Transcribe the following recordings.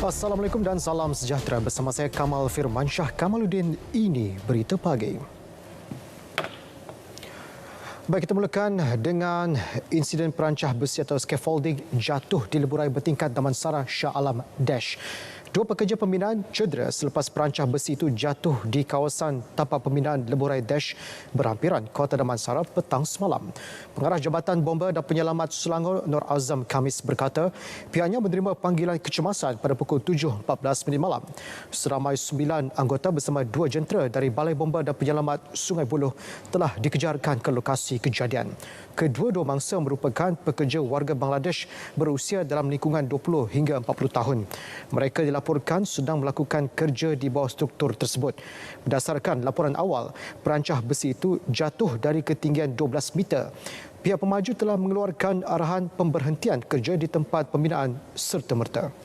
Assalamualaikum dan salam sejahtera. Bersama saya Kamal Firmansyah Kamaluddin. Ini Berita Pagi. Baik, kita mulakan dengan insiden perancah besi atau scaffolding jatuh di leburai bertingkat Damansara Shah Alam Dash. Dua pekerja pembinaan cedera selepas perancah besi itu jatuh di kawasan tapak pembinaan leburai Dash berhampiran Kota Damansara petang semalam. Pengarah Jabatan Bomba dan Penyelamat Selangor Nur Azam Khamis berkata pihaknya menerima panggilan kecemasan pada pukul 7.14 malam. Seramai 9 anggota bersama 2 jentera dari Balai Bomba dan Penyelamat Sungai Buloh telah dikejarkan ke lokasi kejadian. Kedua-dua mangsa merupakan pekerja warga Bangladesh berusia dalam lingkungan 20 hingga 40 tahun. Mereka dilaporkan sedang melakukan kerja di bawah struktur tersebut. Berdasarkan laporan awal, perancah besi itu jatuh dari ketinggian 12 meter. Pihak pemaju telah mengeluarkan arahan pemberhentian kerja di tempat pembinaan serta-merta.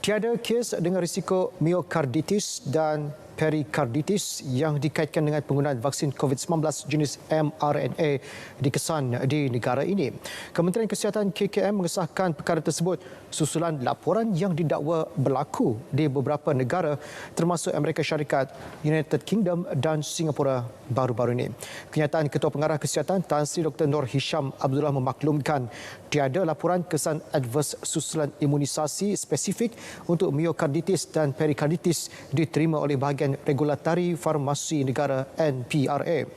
Tiada kes dengan risiko miokarditis dan perikarditis yang dikaitkan dengan penggunaan vaksin COVID-19 jenis mRNA dikesan di negara ini. Kementerian Kesihatan KKM mengesahkan perkara tersebut susulan laporan yang didakwa berlaku di beberapa negara termasuk Amerika Syarikat, United Kingdom dan Singapura baru-baru ini. Kenyataan Ketua Pengarah Kesihatan Tan Sri Dr. Nur Hisham Abdullah memaklumkan tiada laporan kesan adverse susulan imunisasi spesifik untuk miokarditis dan perikarditis diterima oleh bahagian regulatory farmasi negara NPRA.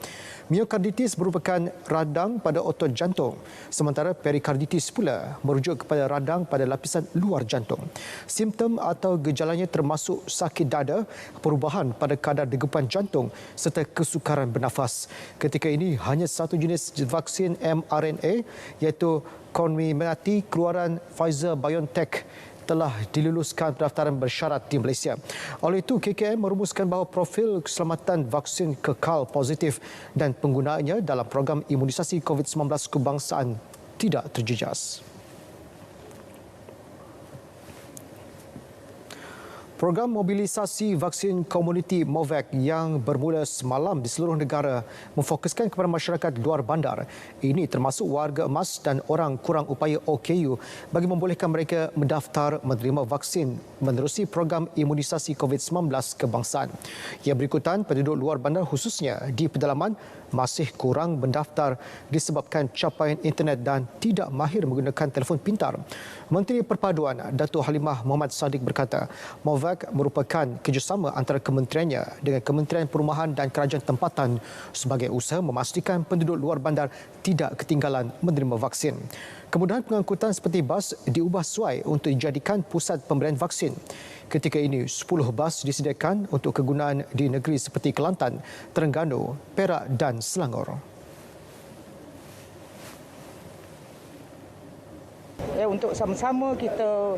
Miokarditis merupakan radang pada otot jantung, sementara perikarditis pula merujuk kepada radang pada lapisan luar jantung. Simptom atau gejalanya termasuk sakit dada, perubahan pada kadar degupan jantung serta kesukaran bernafas. Ketika ini hanya satu jenis vaksin mRNA iaitu Comirnaty keluaran Pfizer-BioNTech telah diluluskan pendaftaran bersyarat di Malaysia. Oleh itu, KKM merumuskan bahawa profil keselamatan vaksin kekal positif dan penggunaannya dalam program imunisasi COVID-19 kebangsaan tidak terjejas. Program mobilisasi vaksin komuniti Movac yang bermula semalam di seluruh negara memfokuskan kepada masyarakat luar bandar. Ini termasuk warga emas dan orang kurang upaya OKU bagi membolehkan mereka mendaftar menerima vaksin menerusi program imunisasi COVID-19 kebangsaan. Yang berikutan, penduduk luar bandar khususnya di pedalaman masih kurang mendaftar disebabkan capaian internet dan tidak mahir menggunakan telefon pintar. Menteri Perpaduan Datuk Halimah Muhammad Sadiq berkata, Movac merupakan kerjasama antara kementeriannya dengan Kementerian Perumahan dan Kerajaan Tempatan sebagai usaha memastikan penduduk luar bandar tidak ketinggalan menerima vaksin. Kemudahan pengangkutan seperti bas diubah sesuai untuk dijadikan pusat pemberian vaksin. Ketika ini, 10 bas disediakan untuk kegunaan di negeri seperti Kelantan, Terengganu, Perak dan Selangor. Untuk sama-sama kita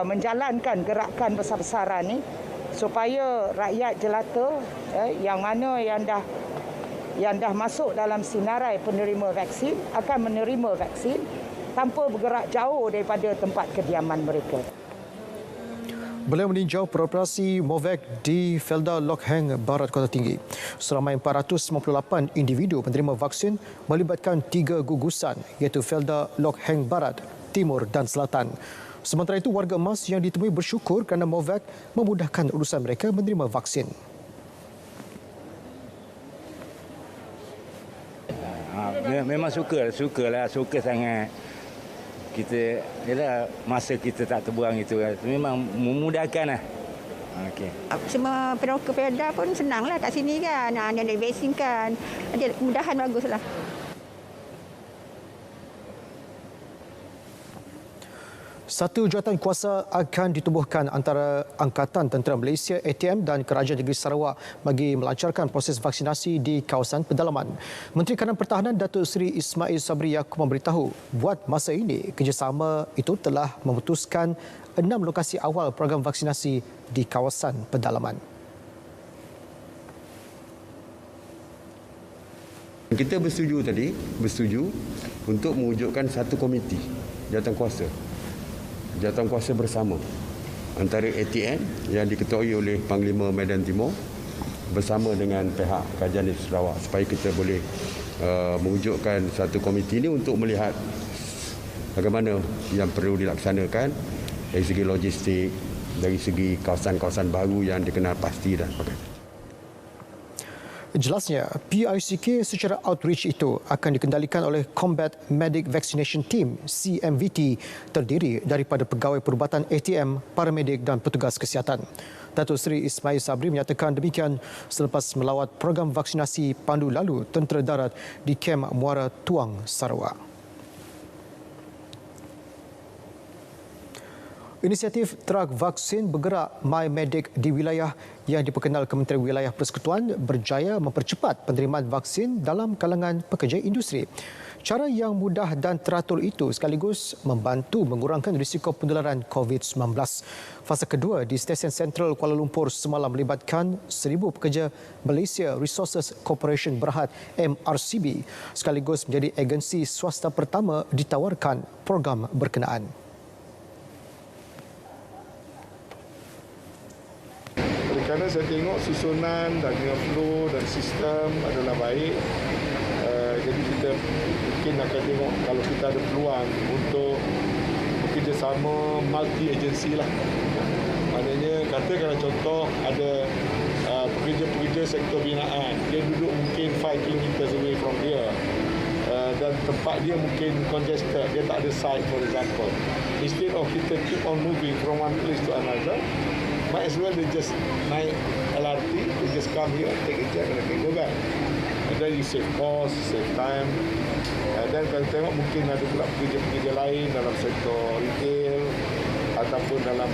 menjalankan gerakan besar-besaran ini supaya rakyat jelata yang mana yang dah masuk dalam sinarai penerima vaksin akan menerima vaksin tanpa bergerak jauh daripada tempat kediaman mereka. Beliau meninjau beroperasi Movac di Felda Loch Heng Barat Kota Tinggi. Seramai 498 individu menerima vaksin melibatkan 3 gugusan iaitu Felda Loch Heng Barat, Timur dan Selatan. Sementara itu, warga emas yang ditemui bersyukur kerana Movac memudahkan urusan mereka menerima vaksin. Memang suka sangat. Kita masa kita tak terbuang itu memang memudahkanlah. Okey. Semua peroka-peroda pun senanglah kat sini kan. Dia ada vaksin kan. Ada kemudahan baguslah. Satu jawatan kuasa akan ditubuhkan antara Angkatan Tentera Malaysia ATM dan Kerajaan Negeri Sarawak bagi melancarkan proses vaksinasi di kawasan pedalaman. Menteri Kanan Pertahanan Datuk Seri Ismail Sabri Yaakob memberitahu buat masa ini kerjasama itu telah memutuskan 6 lokasi awal program vaksinasi di kawasan pedalaman. Kita bersetuju untuk mewujudkan satu komiti jawatankuasa bersama antara ATM yang diketuai oleh Panglima Medan Timur bersama dengan pihak Kerajaan Negeri Sarawak supaya kita boleh mewujudkan satu komiti ini untuk melihat bagaimana yang perlu dilaksanakan dari segi logistik, dari segi kawasan-kawasan baru yang dikenal pasti dan sebagainya. Jelasnya, PICK secara outreach itu akan dikendalikan oleh Combat Medic Vaccination Team CMVT terdiri daripada pegawai perubatan ATM, paramedik dan petugas kesihatan. Datuk Seri Ismail Sabri menyatakan demikian selepas melawat program vaksinasi pandu lalu Tentera Darat di Kem Muara Tuang, Sarawak. Inisiatif Trak Vaksin Bergerak MyMedic di wilayah yang diperkenal Kementerian Wilayah Persekutuan berjaya mempercepat penerimaan vaksin dalam kalangan pekerja industri. Cara yang mudah dan teratur itu sekaligus membantu mengurangkan risiko penularan COVID-19. Fasa kedua di Stesen Sentral Kuala Lumpur semalam melibatkan 1,000 pekerja Malaysia Resources Corporation Berhad MRCB sekaligus menjadi agensi swasta pertama ditawarkan program berkenaan. Kerana saya tengok susunan dan flow dan sistem adalah baik, jadi kita mungkin akan tengok kalau kita ada peluang untuk bekerjasama multi-agensi lah. Maknanya katakanlah contoh ada pekerja-pekerja sektor binaan, dia duduk mungkin 5 km away from here, dan tempat dia mungkin congested, dia tak ada site for example. Instead of kita keep on moving from one place to another, might as well they just naik LRT, they just come here, take a check and they go back. And then you save cost, save time. And then kalau tengok mungkin ada pula pekerja-pekerja lain dalam sektor retail ataupun dalam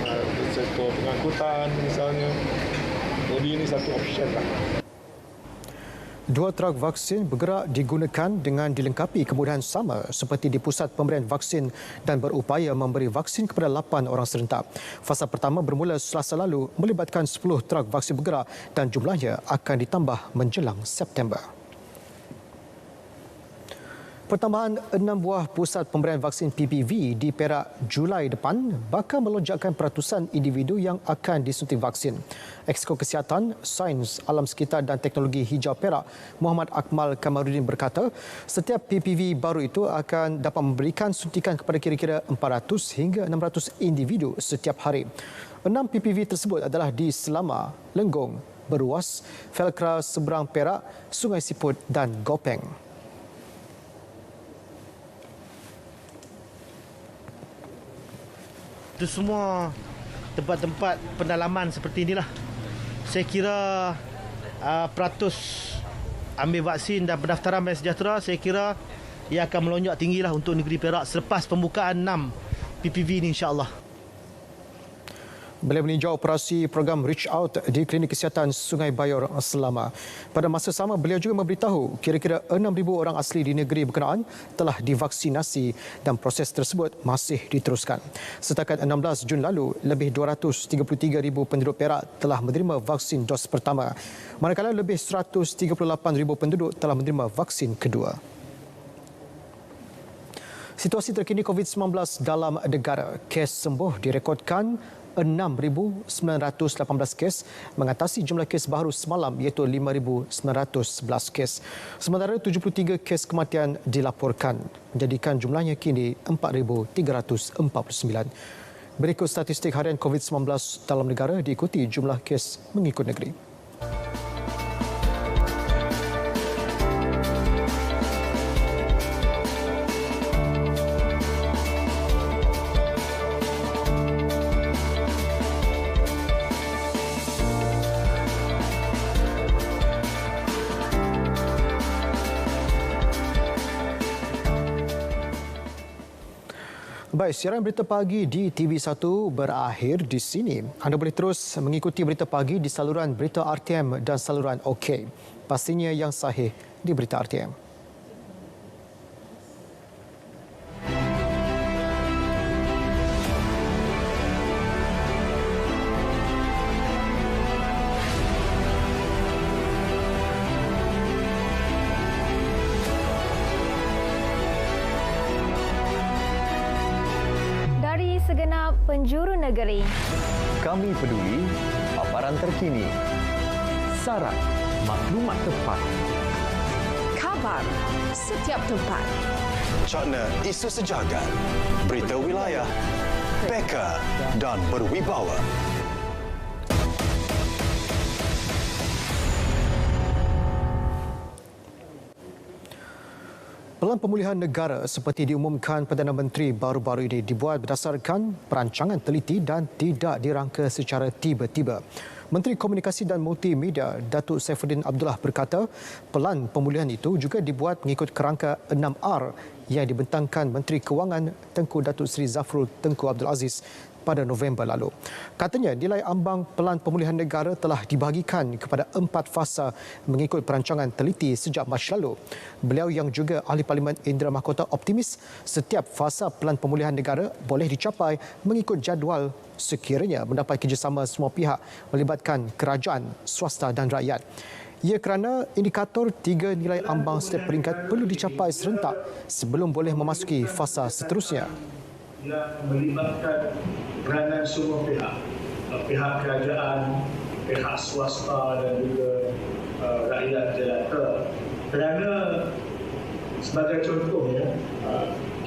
sektor pengangkutan misalnya. Jadi ini satu option lah. 2 trak vaksin bergerak digunakan dengan dilengkapi kemudahan sama seperti di pusat pemberian vaksin dan berupaya memberi vaksin kepada 8 orang serentak. Fasa pertama bermula Selasa lalu melibatkan 10 trak vaksin bergerak dan jumlahnya akan ditambah menjelang September. Pertambahan 6 buah pusat pemberian vaksin PPV di Perak Julai depan bakal melonjakkan peratusan individu yang akan disuntik vaksin. Exko Kesihatan, Sains, Alam Sekitar dan Teknologi Hijau Perak, Muhammad Akmal Kamarudin berkata, setiap PPV baru itu akan dapat memberikan suntikan kepada kira-kira 400 hingga 600 individu setiap hari. 6 PPV tersebut adalah di Selama, Lenggong, Beruas, Felkra Seberang Perak, Sungai Siput dan Gopeng. Itu semua tempat-tempat pendalaman seperti inilah. Saya kira peratus ambil vaksin dan pendaftaran Badan Sejahtera, saya kira ia akan melonjak tinggilah untuk negeri Perak selepas pembukaan 6 PPV ini insya-Allah. Beliau meninjau operasi program Reach Out di Klinik Kesihatan Sungai Bayor, Selama. Pada masa sama, beliau juga memberitahu kira-kira 6,000 orang asli di negeri berkenaan telah divaksinasi dan proses tersebut masih diteruskan. Setakat 16 Jun lalu, lebih 233,000 penduduk Perak telah menerima vaksin dos pertama, manakala lebih 138,000 penduduk telah menerima vaksin kedua. Situasi terkini COVID-19 dalam negara. Kes sembuh direkodkan 6,918 kes, mengatasi jumlah kes baru semalam iaitu 5,911 kes. Sementara 73 kes kematian dilaporkan, menjadikan jumlahnya kini 4,349. Berikut statistik harian COVID-19 dalam negara diikuti jumlah kes mengikut negeri. Baik, siaran berita pagi di TV1 berakhir di sini. Anda boleh terus mengikuti berita pagi di saluran berita RTM dan saluran OK. Pastinya yang sahih di berita RTM. Segenap penjuru negeri. Kami peduli paparan terkini. Saran maklumat tepat. terpapar setiap tempat. Cakna isu sejagat, berita wilayah, peka dan berwibawa. Pelan pemulihan negara seperti diumumkan Perdana Menteri baru-baru ini dibuat berdasarkan perancangan teliti dan tidak dirangka secara tiba-tiba. Menteri Komunikasi dan Multimedia Datuk Saifuddin Abdullah berkata, pelan pemulihan itu juga dibuat mengikut kerangka 6R yang dibentangkan Menteri Kewangan Tengku Datuk Seri Zafrul Tengku Abdul Aziz pada November lalu. Katanya nilai ambang pelan pemulihan negara telah dibahagikan kepada 4 fasa mengikut perancangan teliti sejak Mac lalu. Beliau yang juga Ahli Parlimen Indra Mahkota optimis setiap fasa pelan pemulihan negara boleh dicapai mengikut jadual sekiranya mendapat kerjasama semua pihak melibatkan kerajaan, swasta dan rakyat. Ia kerana indikator 3 nilai ambang setiap peringkat perlu dicapai serentak sebelum boleh memasuki fasa seterusnya. Yang melibatkan peranan semua pihak, pihak kerajaan, pihak swasta dan juga rakyat jelata. Kerana sebagai contohnya,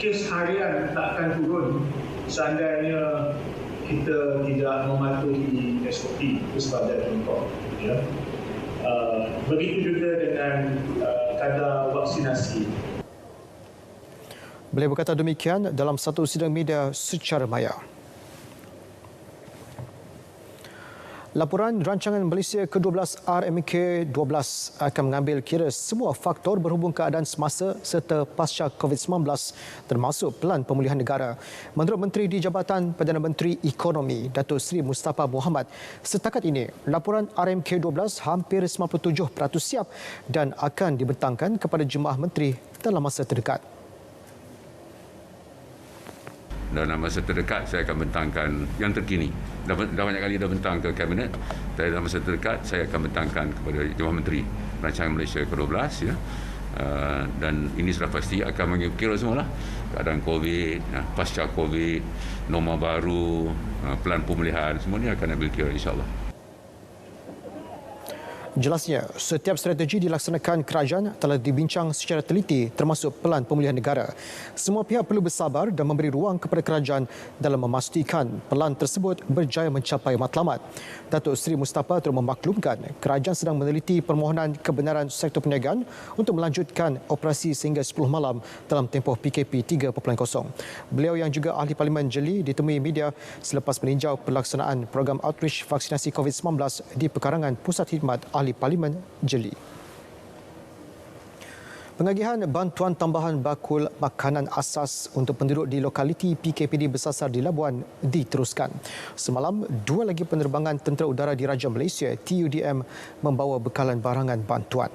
kes harian takkan turun seandainya kita tidak mematuhi SOP, itu sebagai contoh. Ya. Begitu juga dengan kadar vaksinasi. Beliau berkata demikian dalam satu sidang media secara maya. Laporan rancangan Malaysia ke-12 RMK-12 akan mengambil kira semua faktor berhubung keadaan semasa serta pasca COVID-19 termasuk pelan pemulihan negara. Menurut Menteri di Jabatan Perdana Menteri Ekonomi Datuk Seri Mustafa Mohamad, setakat ini laporan RMK-12 hampir 97% siap dan akan dibentangkan kepada jemaah menteri dalam masa terdekat. Dalam masa terdekat saya akan bentangkan yang terkini. Dah banyak kali dah bentang ke Kabinet. Dalam masa terdekat saya akan bentangkan kepada Jemaah Menteri Rancangan Malaysia ke-12 ya. Dan ini sudah pasti akan mengikira semualah keadaan COVID, pasca COVID, norma baru, pelan pemulihan, semua ini akan ambil kira insya-Allah. Jelasnya, setiap strategi dilaksanakan kerajaan telah dibincang secara teliti termasuk pelan pemulihan negara. Semua pihak perlu bersabar dan memberi ruang kepada kerajaan dalam memastikan pelan tersebut berjaya mencapai matlamat. Datuk Seri Mustafa turut memaklumkan kerajaan sedang meneliti permohonan kebenaran sektor perniagaan untuk melanjutkan operasi sehingga 10 malam dalam tempoh PKP 3.0. Beliau yang juga Ahli Parlimen Jeli ditemui media selepas meninjau pelaksanaan program outreach vaksinasi COVID-19 di pekarangan Pusat Khidmat Ahli Parlimen Jeli. Pengagihan bantuan tambahan bakul makanan asas untuk penduduk di lokaliti PKPD bersasar di Labuan diteruskan. Semalam, 2 lagi penerbangan Tentera Udara Diraja Malaysia TUDM membawa bekalan barangan bantuan.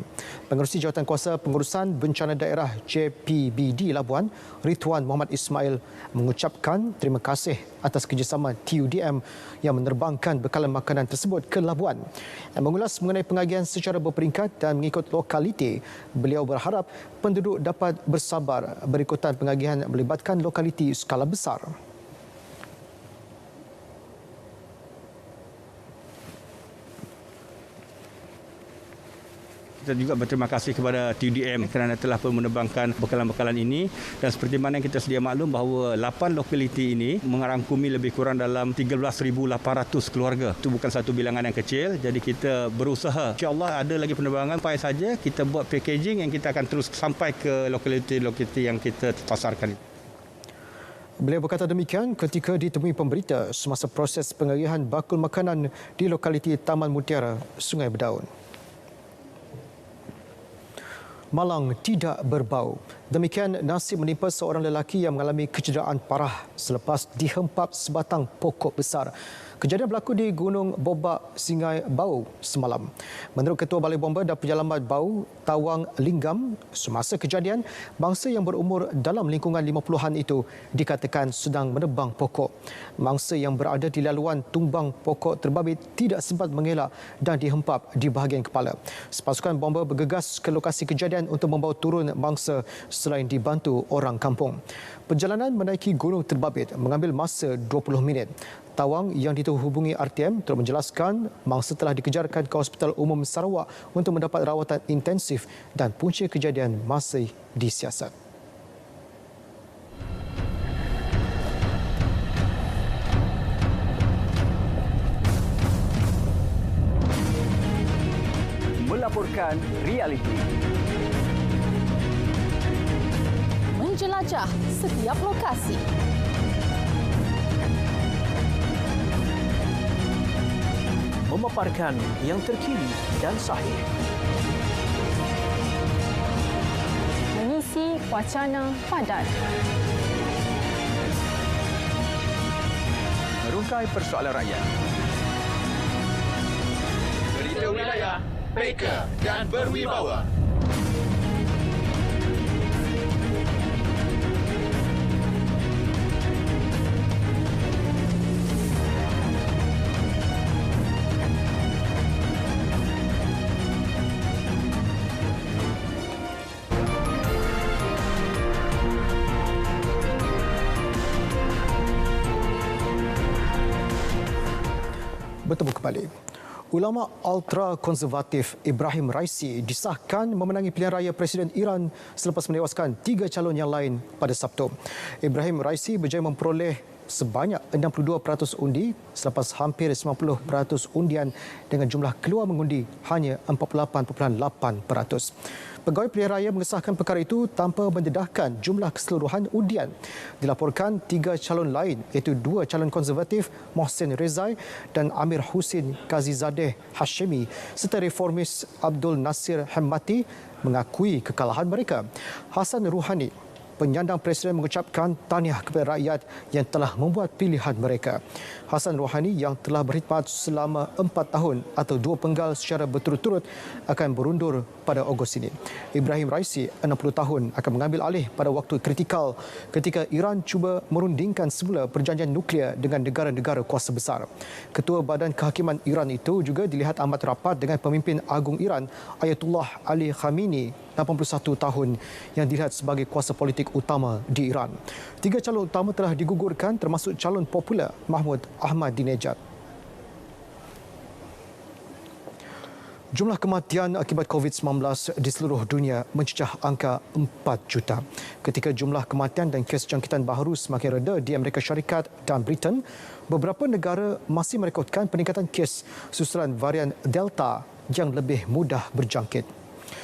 Pengerusi Jawatankuasa Pengurusan Bencana Daerah JPBD Labuan, Ridwan Muhammad Ismail mengucapkan terima kasih atas kerjasama TUDM yang menerbangkan bekalan makanan tersebut ke Labuan. Mengulas mengenai pengagihan secara berperingkat dan mengikut lokaliti, beliau berharap penduduk dapat bersabar berikutan pengagihan melibatkan lokaliti skala besar. Kita juga berterima kasih kepada TUDM kerana telah menerbangkan bekalan-bekalan ini, dan seperti mana yang kita sedia maklum bahawa 8 lokaliti ini merangkumi lebih kurang dalam 13,800 keluarga. Itu bukan satu bilangan yang kecil, jadi kita berusaha. InsyaAllah ada lagi penerbangan, sampai saja kita buat packaging yang kita akan terus sampai ke lokaliti-lokaliti yang kita pasarkan. Beliau berkata demikian ketika ditemui pemberita semasa proses pengagihan bakul makanan di lokaliti Taman Mutiara, Sungai Berdaun. Malang tidak berbau. Demikian nasib menimpa seorang lelaki yang mengalami kecederaan parah selepas dihempap sebatang pokok besar. Kejadian berlaku di Gunung Bobak, Singai Bau semalam. Menurut Ketua Balai Bomba dan Penyelamat Bau, Tawang Linggam, semasa kejadian, bangsa yang berumur dalam lingkungan 50-an itu dikatakan sedang menebang pokok. Mangsa yang berada di laluan tumbang pokok terbabit tidak sempat mengelak dan dihempap di bahagian kepala. Pasukan bomba bergegas ke lokasi kejadian untuk membawa turun mangsa selain dibantu orang kampung. Perjalanan menaiki gunung terbabit mengambil masa 20 minit. Tawang yang dihubungi RTM turut menjelaskan mangsa telah dikejarkan ke Hospital Umum Sarawak untuk mendapat rawatan intensif dan punca kejadian masih disiasat. Melaporkan realiti. Menjelajah setiap lokasi. Memaparkan yang terkini dan sahih. Mengisi wacana padat. Merungkai persoalan rakyat. Berita wilayah, Peka dan berwibawa. Bertemu kembali. Ulama ultra-konservatif Ibrahim Raisi disahkan memenangi pilihan raya Presiden Iran selepas menewaskan 3 calon yang lain pada Sabtu. Ibrahim Raisi berjaya memperoleh sebanyak 62% undi selepas hampir 90% undian dengan jumlah keluar mengundi hanya 48.8%. Pegawai Pilihan Raya mengesahkan perkara itu tanpa mendedahkan jumlah keseluruhan undian. Dilaporkan 3 calon lain iaitu 2 calon konservatif Mohsen Rezai dan Amir Husin Kazizadeh Hashemi serta reformis Abdul Nasir Hemmati mengakui kekalahan mereka. Hassan Rouhani, penyandang Presiden, mengucapkan tahniah kepada rakyat yang telah membuat pilihan mereka. Hassan Rouhani yang telah berkhidmat selama 4 tahun atau 2 penggal secara berturut-turut akan berundur pada Ogos ini. Ibrahim Raisi, 60 tahun, akan mengambil alih pada waktu kritikal ketika Iran cuba merundingkan semula perjanjian nuklear dengan negara-negara kuasa besar. Ketua Badan Kehakiman Iran itu juga dilihat amat rapat dengan pemimpin agung Iran, Ayatullah Ali Khamenei, 81 tahun, yang dilihat sebagai kuasa politik utama di Iran. 3 calon utama telah digugurkan termasuk calon popular Mahmud Ahmadinejad. Jumlah kematian akibat COVID-19 di seluruh dunia mencecah angka 4 juta. Ketika jumlah kematian dan kes jangkitan baharu semakin reda di Amerika Syarikat dan Britain, beberapa negara masih merekodkan peningkatan kes susulan varian Delta yang lebih mudah berjangkit.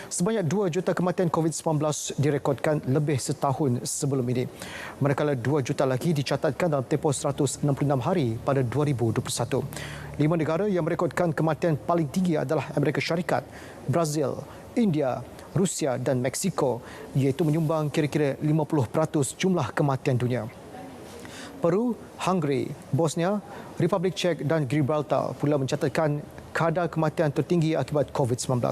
Sebanyak 2 juta kematian COVID-19 direkodkan lebih setahun sebelum ini. Manakala 2 juta lagi dicatatkan dalam tempoh 166 hari pada 2021. 5 negara yang merekodkan kematian paling tinggi adalah Amerika Syarikat, Brazil, India, Rusia dan Meksiko, iaitu menyumbang kira-kira 50% jumlah kematian dunia. Peru, Hungary, Bosnia, Republik Czech dan Gibraltar pula mencatatkan kadar kematian tertinggi akibat COVID-19.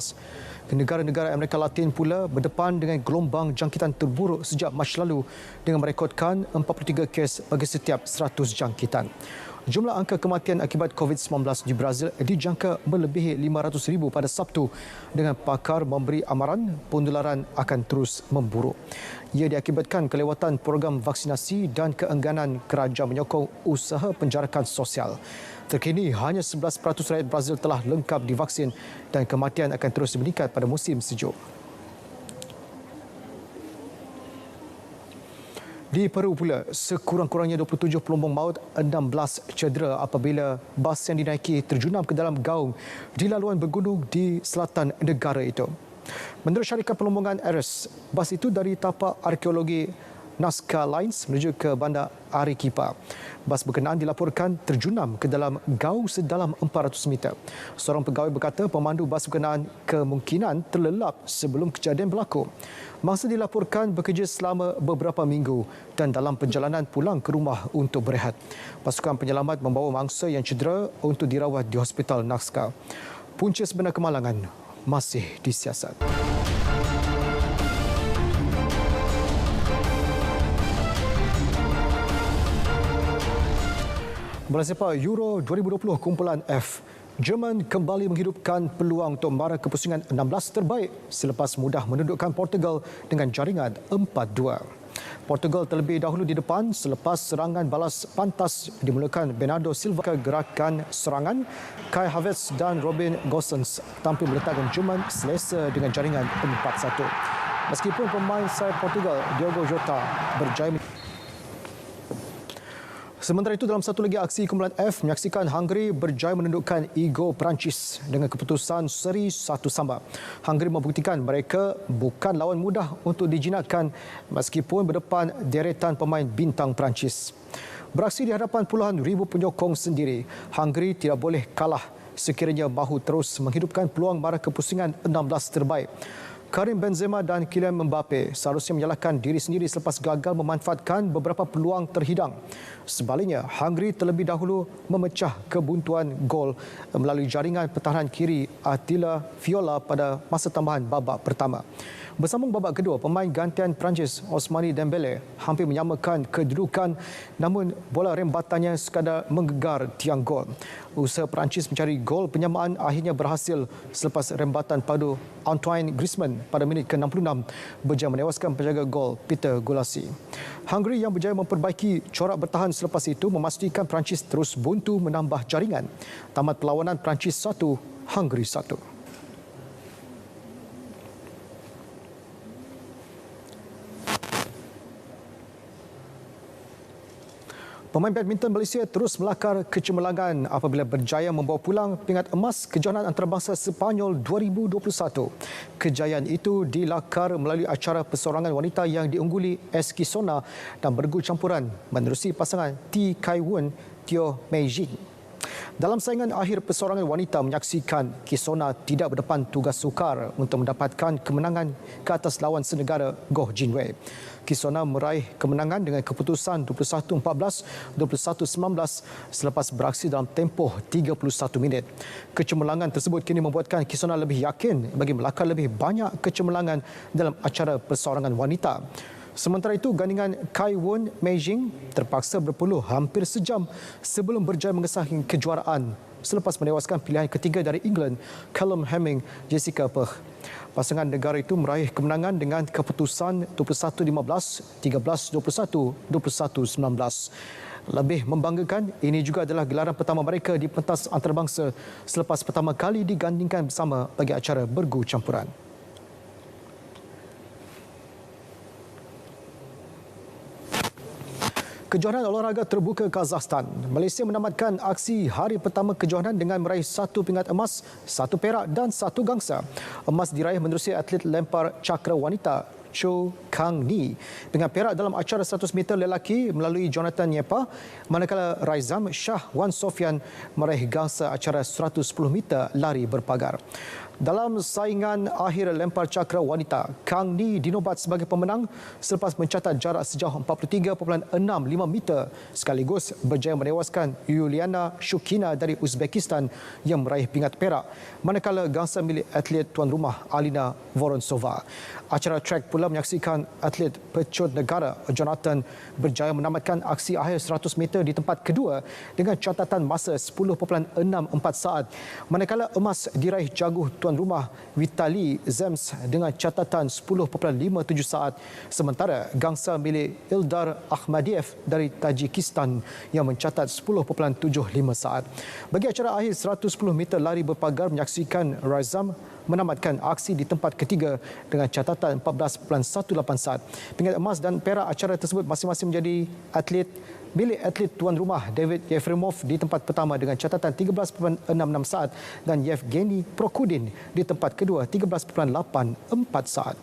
Negara-negara Amerika Latin pula berdepan dengan gelombang jangkitan terburuk sejak Mac lalu dengan merekodkan 43 kes bagi setiap 100 jangkitan. Jumlah angka kematian akibat COVID-19 di Brazil dijangka melebihi 500,000 pada Sabtu dengan pakar memberi amaran penularan akan terus memburuk. Ia diakibatkan kelewatan program vaksinasi dan keengganan kerajaan menyokong usaha penjarakan sosial. Terkini, hanya 11% rakyat Brazil telah lengkap divaksin dan kematian akan terus meningkat pada musim sejuk. Di Peru pula, sekurang-kurangnya 27 pelumbung maut, 16 cedera apabila bas yang dinaiki terjunam ke dalam gaung di laluan bergunung di selatan negara itu. Menurut syarikat pelumbungan Ares, bas itu dari tapak arkeologi Nazca Lines menuju ke bandar Arequipa. Bas berkenaan dilaporkan terjunam ke dalam gaung sedalam 400 meter. Seorang pegawai berkata pemandu bas berkenaan kemungkinan terlelap sebelum kejadian berlaku. Mangsa dilaporkan bekerja selama beberapa minggu dan dalam perjalanan pulang ke rumah untuk berehat. Pasukan penyelamat membawa mangsa yang cedera untuk dirawat di Hospital Nazca. Punca sebenar kemalangan masih disiasat. Bola sepak Euro 2020 kumpulan F. Jerman kembali menghidupkan peluang untuk mara ke pusingan 16 terbaik selepas mudah menundukkan Portugal dengan jaringan 4-2. Portugal terlebih dahulu di depan selepas serangan balas pantas dimulakan Bernardo Silva ke gerakan serangan. Kai Havertz dan Robin Gosens tampil meletakkan Jerman selesa dengan jaringan 4-1. Meskipun pemain sayap Portugal Diogo Jota berjaya. Sementara itu, dalam satu lagi aksi kumpulan F menyaksikan Hungary berjaya menundukkan ego Perancis dengan keputusan seri 1 sama. Hungary membuktikan mereka bukan lawan mudah untuk dijinakkan meskipun berdepan deretan pemain bintang Perancis. Beraksi di hadapan puluhan ribu penyokong sendiri, Hungary tidak boleh kalah sekiranya mahu terus menghidupkan peluang mara kepusingan 16 terbaik. Karim Benzema dan Kylian Mbappe seharusnya menyalahkan diri sendiri selepas gagal memanfaatkan beberapa peluang terhidang. Sebaliknya, Hungary terlebih dahulu memecah kebuntuan gol melalui jaringan pertahanan kiri Attila Viola pada masa tambahan babak pertama. Bersambung babak kedua, pemain gantian Perancis Ousmane Dembele hampir menyamakan kedudukan, namun bola rembatannya sekadar menggegar tiang gol. Usaha Perancis mencari gol penyamaan akhirnya berhasil selepas rembatan padu Antoine Griezmann pada minit ke-66 berjaya menewaskan penjaga gol Peter Gulasi. Hungary yang berjaya memperbaiki corak bertahan selepas itu memastikan Perancis terus buntu menambah jaringan. Tamat perlawanan, Perancis 1, Hungary 1. Pemain badminton Malaysia terus melakar kecemerlangan apabila berjaya membawa pulang pingat emas kejohanan antarabangsa Sepanyol 2021. Kejayaan itu dilakar melalui acara persorangan wanita yang diungguli S. Kisona dan bergu campuran menerusi pasangan T. Kai Wun Teo Mei Jing. Dalam saingan akhir persorangan wanita menyaksikan Kisona tidak berdepan tugas sukar untuk mendapatkan kemenangan ke atas lawan senegara Goh Jin Wei. Kisona meraih kemenangan dengan keputusan 21-14, 21-19 selepas beraksi dalam tempoh 31 minit. Kecemerlangan tersebut kini membuatkan Kisona lebih yakin bagi melakar lebih banyak kecemerlangan dalam acara persorangan wanita. Sementara itu, gandingan Kai Wun Mei Jing terpaksa berpeluh hampir sejam sebelum berjaya mengesahkan kejuaraan selepas menewaskan pilihan ketiga dari England, Callum Hemming, Jessica Pegg. Pasangan negara itu meraih kemenangan dengan keputusan 21-15, 13-21, 21-19. Lebih membanggakan, ini juga adalah gelaran pertama mereka di pentas antarabangsa selepas pertama kali digandingkan bersama bagi acara bergu campuran. Kejohanan olahraga terbuka Kazakhstan. Malaysia menamatkan aksi hari pertama kejohanan dengan meraih 1 pingat emas, 1 perak dan 1 gangsa. Emas diraih menerusi atlet lempar cakra wanita Cho Kang Ni dengan perak dalam acara 100 meter lelaki melalui Jonathan Yepa, manakala Raizam Shah Wan Sofian meraih gangsa acara 110 meter lari berpagar. Dalam saingan akhir lempar cakra wanita, Kang Ni dinobat sebagai pemenang selepas mencatat jarak sejauh 43.65 meter sekaligus berjaya menewaskan Yuliana Shukina dari Uzbekistan yang meraih pingat perak, manakala gangsa milik atlet tuan rumah Alina Vorontsova. Acara track pula menyaksikan atlet pecut negara Jonathan berjaya menamatkan aksi akhir 100 meter di tempat kedua dengan catatan masa 10.64 saat, manakala emas diraih jaguh tuan rumah Vitali Zems dengan catatan 10.57 saat, sementara gangsa milik Ildar Akhmadiev dari Tajikistan yang mencatat 10.75 saat. Bagi acara akhir 110 meter lari berpagar menyaksikan Raizam menamatkan aksi di tempat ketiga dengan catatan 14.18 saat. Pingat emas dan perak acara tersebut masing-masing menjadi milik atlet tuan rumah David Yefremov di tempat pertama dengan catatan 13.66 saat dan Yevgeny Prokudin di tempat kedua 13.84 saat.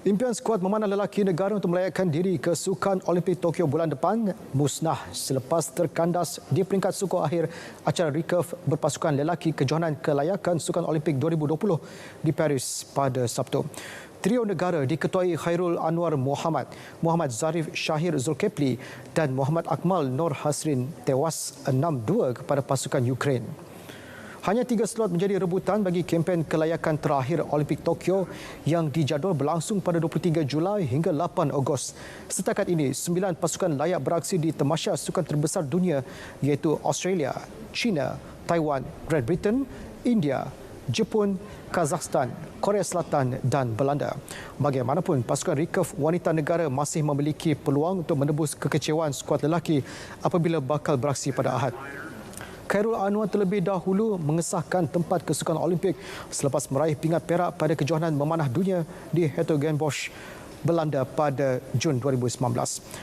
Impian skuad memanah lelaki negara untuk melayakan diri ke Sukan Olimpik Tokyo bulan depan musnah selepas terkandas di peringkat suku akhir acara recurve berpasukan lelaki kejohanan kelayakan Sukan Olimpik 2020 di Paris pada Sabtu. Trio negara diketuai Khairul Anwar Muhammad, Muhammad Zarif Shahir Zulkepli dan Muhammad Akmal Nur Hasrin tewas 6-2 kepada pasukan Ukraine. Hanya 3 slot menjadi rebutan bagi kempen kelayakan terakhir Olimpik Tokyo yang dijadual berlangsung pada 23 Julai hingga 8 Ogos. Setakat ini, 9 pasukan layak beraksi di tamasya sukan terbesar dunia iaitu Australia, China, Taiwan, Great Britain, India, Jepun, Kazakhstan, Korea Selatan dan Belanda. Bagaimanapun, pasukan rekef wanita negara masih memiliki peluang untuk menebus kekecewaan skuad lelaki apabila bakal beraksi pada Ahad. Khairul Anwar terlebih dahulu mengesahkan tempat kesukan Olimpik selepas meraih pingat perak pada kejohanan memanah dunia di Hertogenbosch, Belanda pada Jun 2019.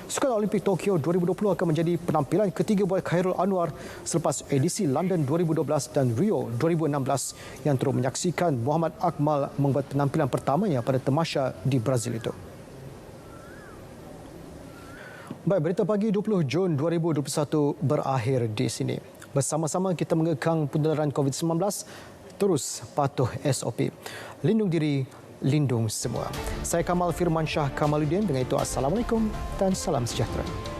Sukan Olimpik Tokyo 2020 akan menjadi penampilan ketiga buat Khairul Anwar selepas edisi London 2012 dan Rio 2016 yang turut menyaksikan Muhammad Akmal membuat penampilan pertamanya pada tamasya di Brazil itu. Baik, berita pagi 20 Jun 2021 berakhir di sini. Bersama-sama kita mengekang penularan COVID-19, terus patuh SOP. Lindung diri, lindung semua. Saya Kamal Firmansyah Kamaluddin. Dengan itu, Assalamualaikum dan salam sejahtera.